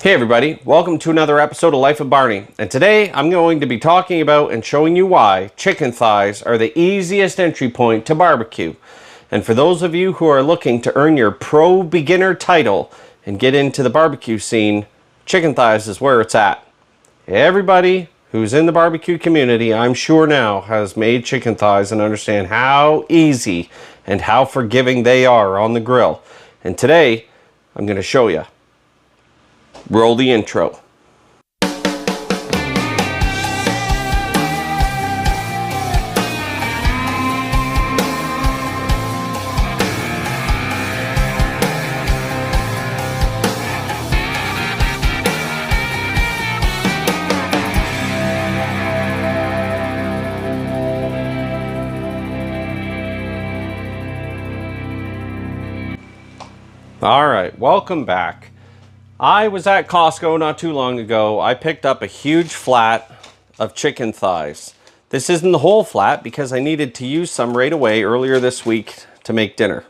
Hey everybody, welcome to another episode of Life of Barney. And today I'm going to be talking about and showing you why chicken thighs are the easiest entry point to barbecue. And for those of you who are looking to earn your pro beginner title and get into the barbecue scene, chicken thighs is where it's at. Everybody who's in the barbecue community, I'm sure now, has made chicken thighs and understand how easy and how forgiving they are on the grill. And today I'm going to show you. Roll the intro. All right, welcome back. I was at Costco not too long ago. I picked up a huge flat of chicken thighs. This isn't the whole flat because I needed to use some right away earlier this week to make dinner.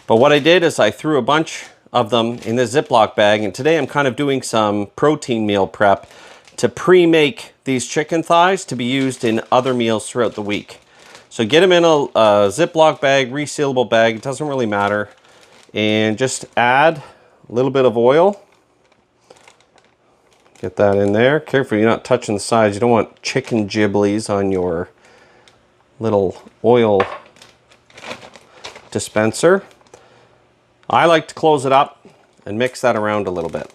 But what I did is I threw a bunch of them in the Ziploc bag, and today I'm kind of doing some protein meal prep to pre-make these chicken thighs to be used in other meals throughout the week. So get them in a Ziploc bag, resealable bag, it doesn't really matter, and just add a little bit of oil. Get that in there. Careful you're not touching the sides. You don't want chicken giblies on your little oil dispenser. I like to close it up and mix that around a little bit.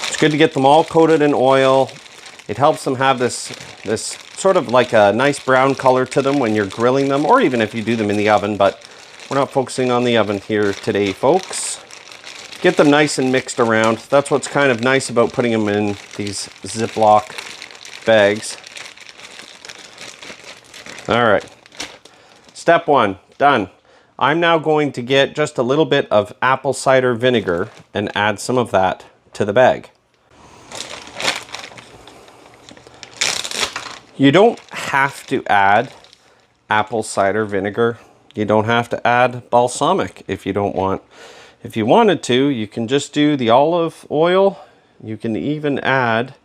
It's good to get them all coated in oil. It helps them have this sort of like a nice brown color to them when you're grilling them, or even if you do them in the oven, but we're not focusing on the oven here today, folks. Get them nice and mixed around. That's what's kind of nice about putting them in these Ziploc bags. All right, step one, done. I'm now going to get just a little bit of apple cider vinegar and add some of that to the bag. You don't have to add apple cider vinegar. You don't have to add balsamic if you don't want. If you wanted to, you can just do the olive oil. You can even add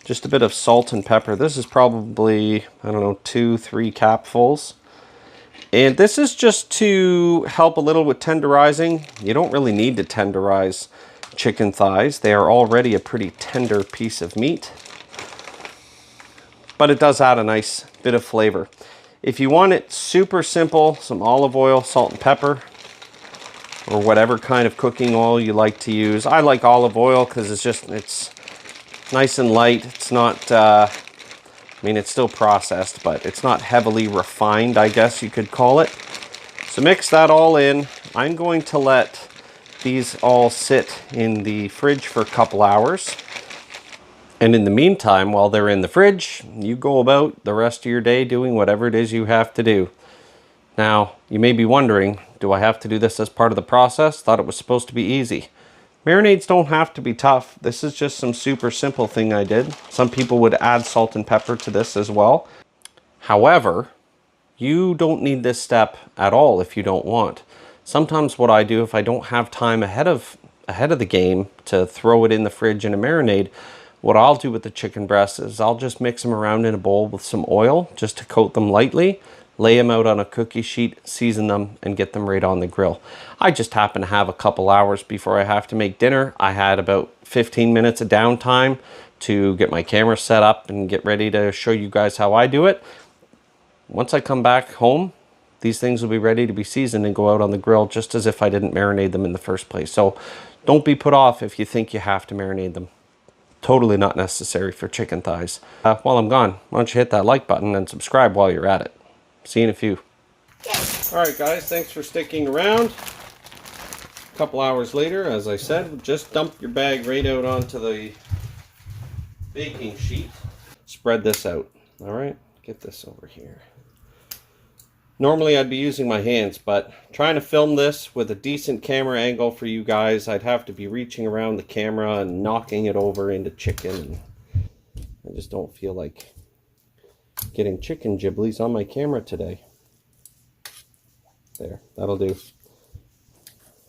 just a bit of salt and pepper. This is probably, I don't know, 2-3 capfuls. And this is just to help a little with tenderizing. You don't really need to tenderize chicken thighs. They are already a pretty tender piece of meat. But it does add a nice bit of flavor. If you want it super simple, some olive oil, salt and pepper, or whatever kind of cooking oil you like to use. I like olive oil because it's nice and light. It's not, I mean, it's still processed, but it's not heavily refined, I guess you could call it. So mix that all in. I'm going to let these all sit in the fridge for a couple hours. And in the meantime, while they're in the fridge, you go about the rest of your day doing whatever it is you have to do. Now, you may be wondering, do I have to do this as part of the process? Thought it was supposed to be easy. Marinades don't have to be tough. This is just some super simple thing I did. Some people would add salt and pepper to this as well. However, you don't need this step at all if you don't want. Sometimes what I do, if I don't have time ahead of the game to throw it in the fridge in a marinade, what I'll do with the chicken breasts is I'll just mix them around in a bowl with some oil just to coat them lightly, lay them out on a cookie sheet, season them, and get them right on the grill. I just happen to have a couple hours before I have to make dinner. I had about 15 minutes of downtime to get my camera set up and get ready to show you guys how I do it. Once I come back home, these things will be ready to be seasoned and go out on the grill just as if I didn't marinate them in the first place. So don't be put off if you think you have to marinate them. Totally not necessary for chicken thighs. While I'm gone, why don't you hit that like button and subscribe while you're at it. See you in a few. Alright guys, thanks for sticking around. A couple hours later, as I said, just dump your bag right out onto the baking sheet. Spread this out. Alright, get this over here. Normally I'd be using my hands, but trying to film this with a decent camera angle for you guys, I'd have to be reaching around the camera and knocking it over into chicken. And I just don't feel like getting chicken giblies on my camera today. There, that'll do.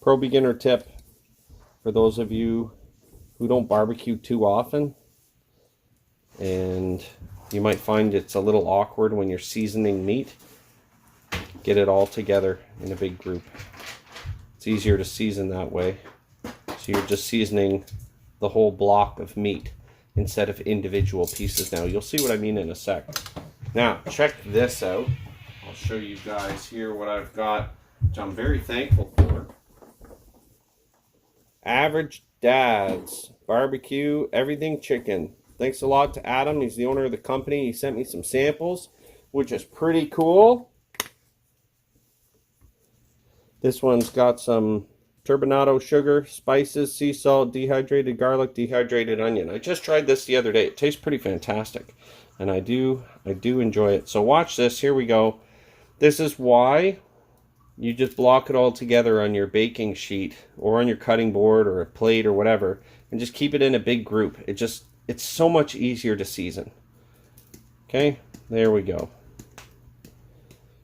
Pro beginner tip for those of you who don't barbecue too often, and you might find it's a little awkward when you're seasoning meat. Get it all together in a big group. It's easier to season that way. So you're just seasoning the whole block of meat instead of individual pieces. Now you'll see what I mean in a sec. Now check this out. I'll show you guys here what I've got, which I'm very thankful for. Average Dads BBQ Everything Chicken. Thanks a lot to Adam. He's the owner of the company. He sent me some samples, which is pretty cool. This one's got some turbinado sugar, spices, sea salt, dehydrated garlic, dehydrated onion. I just tried this the other day. It tastes pretty fantastic, and I do enjoy it. So watch this. Here we go. This is why you just block it all together on your baking sheet or on your cutting board or a plate or whatever, and just keep it in a big group. It's so much easier to season. Okay, there we go.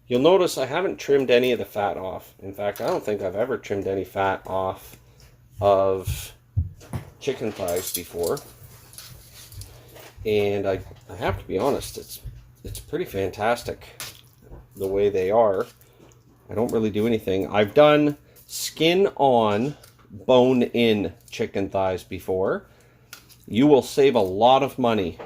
You'll notice I haven't trimmed any of the fat off. In fact, I don't think I've ever trimmed any fat off of chicken thighs before. And I have to be honest, it's pretty fantastic the way they are. I don't really do anything. I've done skin on, bone in chicken thighs before. You will save a lot of money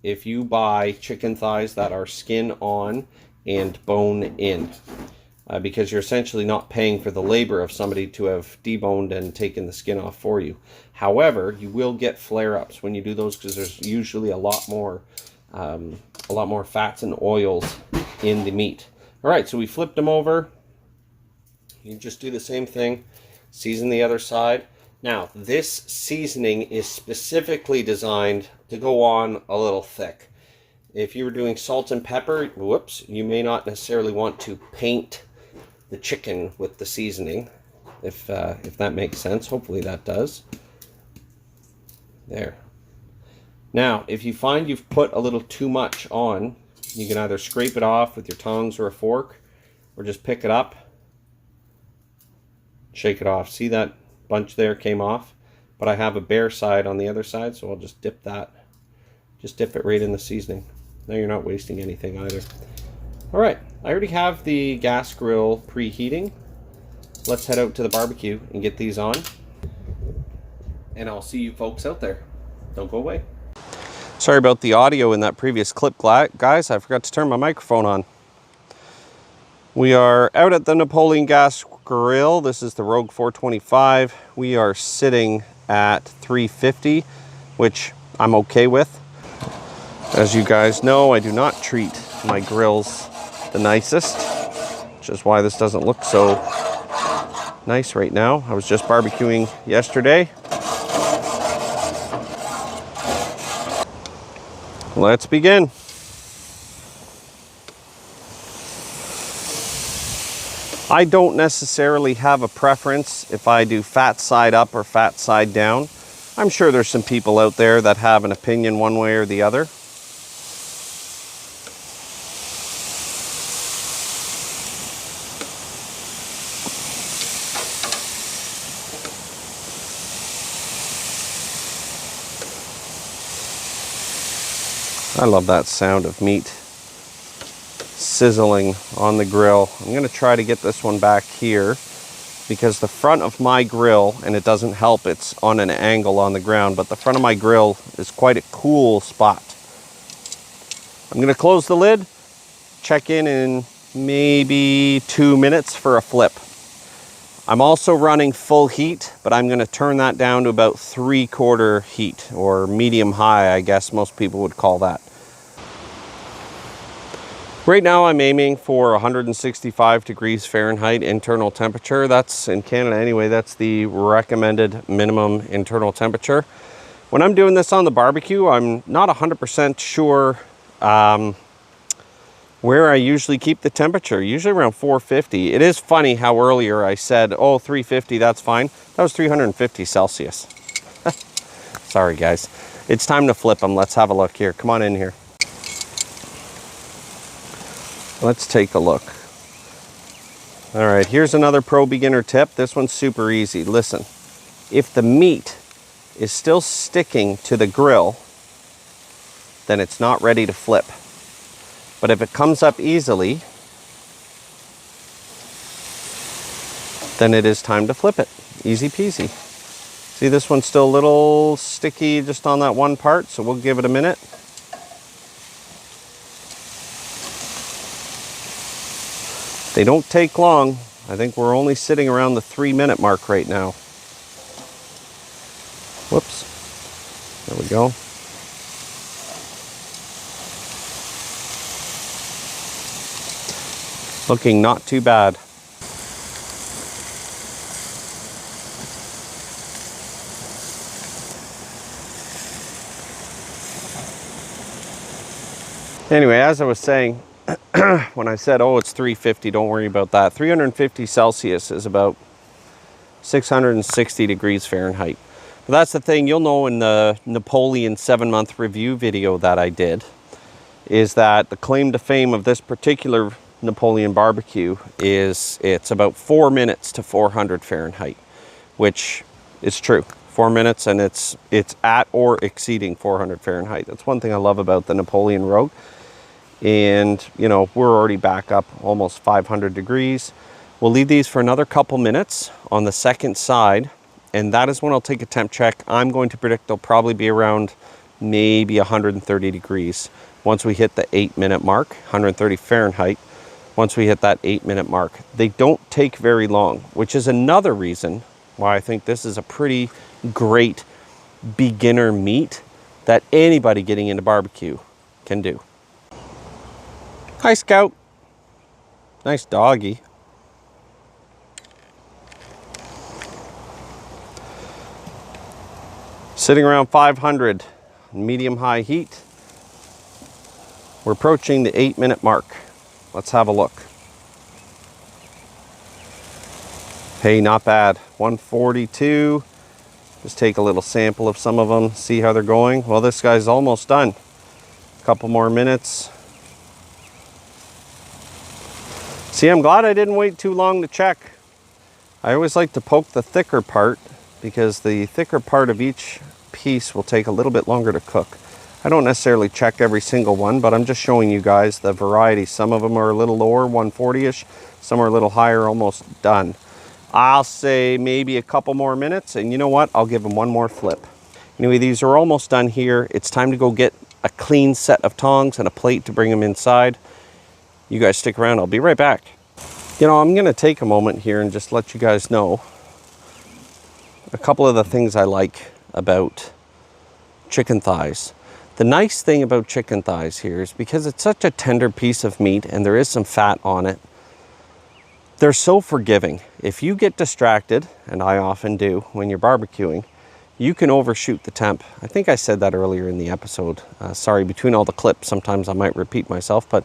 if you buy chicken thighs that are skin on and bone in, because you're essentially not paying for the labor of somebody to have deboned and taken the skin off for you. However, you will get flare-ups when you do those, because there's usually a lot more fats and oils in the meat. All right, so we flipped them over. You just do the same thing, season the other side. Now, this seasoning is specifically designed to go on a little thick. If you were doing salt and pepper, whoops, you may not necessarily want to paint the chicken with the seasoning, if that makes sense. Hopefully that does. There. Now, if you find you've put a little too much on, you can either scrape it off with your tongs or a fork, or just pick it up, shake it off. See that bunch there came off? But I have a bare side on the other side, so I'll just dip that. Just dip it right in the seasoning. Now you're not wasting anything either. All right, I already have the gas grill preheating. Let's head out to the barbecue and get these on. And I'll see you folks out there. Don't go away. Sorry about the audio in that previous clip, guys. I forgot to turn my microphone on. We are out at the Napoleon Gas Grill. This is the Rogue 425. We are sitting at 350, which I'm okay with. As you guys know, I do not treat my grills the nicest, which is why this doesn't look so nice right now. I was just barbecuing yesterday. Let's begin. I don't necessarily have a preference if I do fat side up or fat side down. I'm sure there's some people out there that have an opinion one way or the other. I love that sound of meat sizzling on the grill. I'm going to try to get this one back here because the front of my grill, and it doesn't help, it's on an angle on the ground, but the front of my grill is quite a cool spot. I'm going to close the lid, check in maybe 2 minutes for a flip. I'm also running full heat, but I'm going to turn that down to about 3/4 heat, or medium high, I guess most people would call that. Right now I'm aiming for 165 degrees Fahrenheit internal temperature. That's, in Canada anyway, that's the recommended minimum internal temperature. When I'm doing this on the barbecue, I'm not 100% sure where I usually keep the temperature, usually around 450. It is funny how earlier I said, oh, 350, that's fine. That was 350 Celsius. Sorry guys. It's time to flip them. Let's have a look here. Come on in here. Let's take a look. All right, here's another pro beginner tip. This one's super easy. Listen, if the meat is still sticking to the grill, then it's not ready to flip. But if it comes up easily, then it is time to flip it. Easy peasy. See, this one's still a little sticky just on that one part, so we'll give it a minute. They don't take long. I think we're only sitting around the 3-minute mark right now. Whoops. There we go. Looking not too bad. Anyway, as I was saying, when I said, oh, it's 350, don't worry about that. 350 Celsius is about 660 degrees Fahrenheit. But that's the thing, you'll know in the Napoleon 7-month review video that I did, is that the claim to fame of this particular Napoleon barbecue is it's about 4 minutes to 400 Fahrenheit, which is true. 4 minutes, and it's at or exceeding 400 Fahrenheit. That's one thing I love about the Napoleon Rogue. And, you know, we're already back up almost 500 degrees. We'll leave these for another couple minutes on the second side, and that is when I'll take a temp check. I'm going to predict they'll probably be around maybe 130 degrees once we hit the 8-minute mark, 130 Fahrenheit. Once we hit that 8-minute mark, they don't take very long, which is another reason why I think this is a pretty great beginner meat that anybody getting into barbecue can do. Hi, Scout. Nice doggy. Sitting around 500, medium-high heat. We're approaching the 8-minute mark. Let's have a look. Hey, not bad. 142. Just take a little sample of some of them, see how they're going. Well, this guy's almost done. A couple more minutes. See, I'm glad I didn't wait too long to check. I always like to poke the thicker part because the thicker part of each piece will take a little bit longer to cook. I don't necessarily check every single one, but I'm just showing you guys the variety. Some of them are a little lower, 140-ish. Some are a little higher, almost done. I'll say maybe a couple more minutes, and you know what? I'll give them one more flip. Anyway, these are almost done here. It's time to go get a clean set of tongs and a plate to bring them inside. You guys stick around, I'll be right back. You know, I'm gonna take a moment here and just let you guys know a couple of the things I like about chicken thighs. The nice thing about chicken thighs here is because it's such a tender piece of meat and there is some fat on it, they're so forgiving. If you get distracted, and I often do when you're barbecuing, you can overshoot the temp. I think I said that earlier in the episode. Sorry, between all the clips, sometimes I might repeat myself, but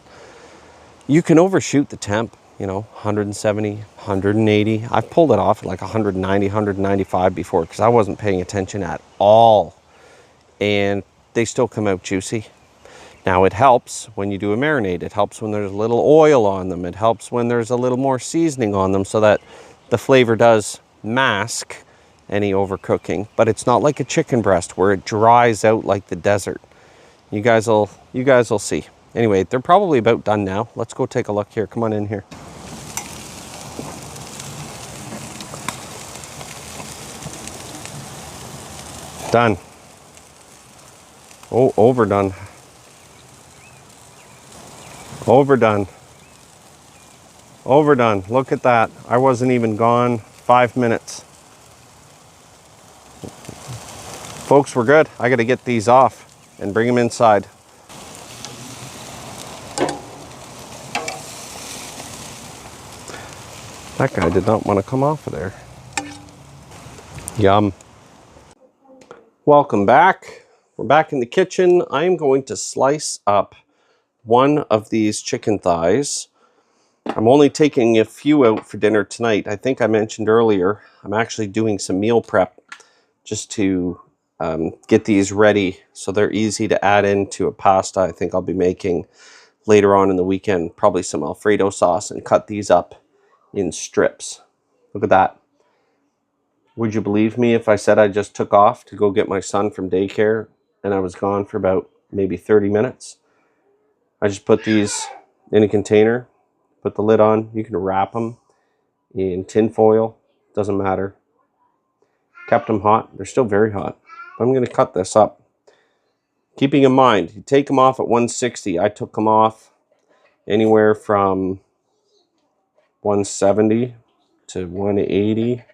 you can overshoot the temp, you know, 170, 180. I've pulled it off at like 190, 195 before because I wasn't paying attention at all. And they still come out juicy. Now it helps when you do a marinade. It helps when there's a little oil on them. It helps when there's a little more seasoning on them so that the flavor does mask any overcooking. But it's not like a chicken breast where it dries out like the desert. You guys will see. Anyway, they're probably about done now. Let's go take a look here. Come on in here. Done. Oh, overdone. Overdone. Overdone. Look at that. I wasn't even gone 5 minutes. Folks, we're good. I got to get these off and bring them inside. That guy did not want to come off of there. Yum. Welcome back. We're back in the kitchen. I'm going to slice up one of these chicken thighs. I'm only taking a few out for dinner tonight. I think I mentioned earlier, I'm actually doing some meal prep just to get these ready so they're easy to add into a pasta I think I'll be making later on in the weekend, probably some Alfredo sauce, and cut these up in strips. Look at that. Would you believe me if I said I just took off to go get my son from daycare and I was gone for about maybe 30 minutes? I just put these in a container, put the lid on. You can wrap them in tin foil, doesn't matter. Kept them hot. They're still very hot. I'm going to cut this up. Keeping in mind, you take them off at 160. I took them off anywhere from 170 to 180.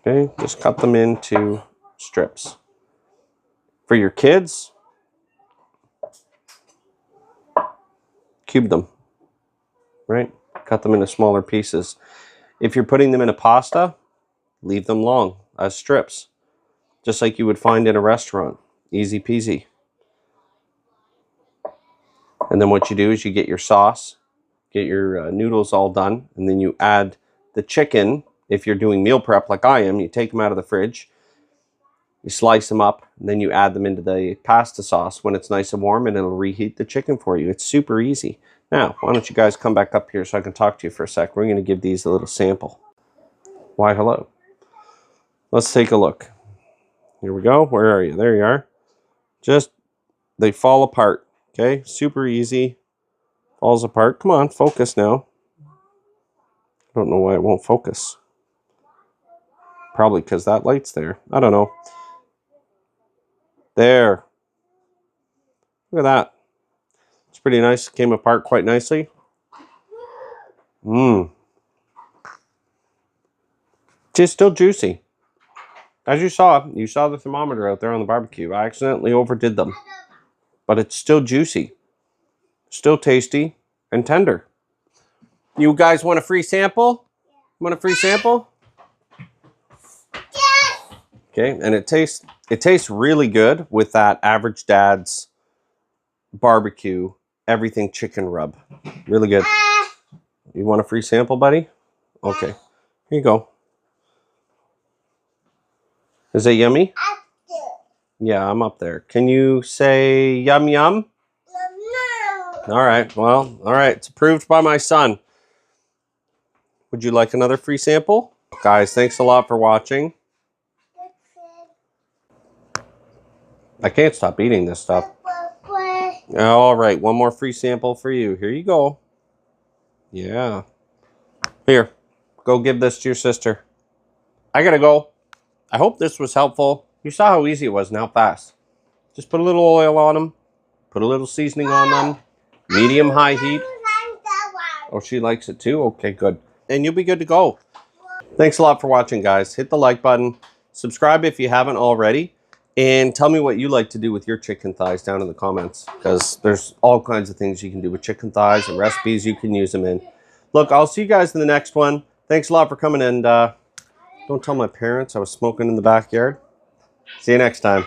Okay, just cut them into strips. For your kids, cube them, right? Cut them into smaller pieces. If you're putting them in a pasta, leave them long as strips, just like you would find in a restaurant. Easy peasy. And then what you do is you get your sauce, get your noodles all done, and then you add the chicken. If you're doing meal prep like I am, you take them out of the fridge, you slice them up, and then you add them into the pasta sauce when it's nice and warm, and it'll reheat the chicken for you. It's super easy. Now, why don't you guys come back up here so I can talk to you for a sec. We're going to give these a little sample. Why, hello. Let's take a look. Here we go. Where are you? There you are. Just, they fall apart. Okay, super easy. Falls apart. Come on, focus now. I don't know why it won't focus. Probably because that light's there. I don't know. There. Look at that. It's pretty nice. Came apart quite nicely. It's still juicy. As you saw the thermometer out there on the barbecue. I accidentally overdid them. But it's still juicy. Still tasty and tender. You guys want a free sample? Want a free sample? Yes. Okay, and it tastes really good with that Average Dad's BBQ everything chicken rub. Really good. You want a free sample, buddy? Okay. Here you go. Is it yummy? Yeah, I'm up there. Can you say yum yum? All right. Well, all right. It's approved by my son. Would you like another free sample? Guys, thanks a lot for watching. I can't stop eating this stuff. All right. One more free sample for you. Here you go. Yeah. Here. Go give this to your sister. I gotta go. I hope this was helpful. You saw how easy it was and how fast. Just put a little oil on them. Put a little seasoning on them. Medium-high heat. Oh, she likes it too? Okay, good. And you'll be good to go. Thanks a lot for watching, guys. Hit the like button. Subscribe if you haven't already. And tell me what you like to do with your chicken thighs down in the comments. Because there's all kinds of things you can do with chicken thighs and recipes you can use them in. Look, I'll see you guys in the next one. Thanks a lot for coming. And don't tell my parents I was smoking in the backyard. See you next time.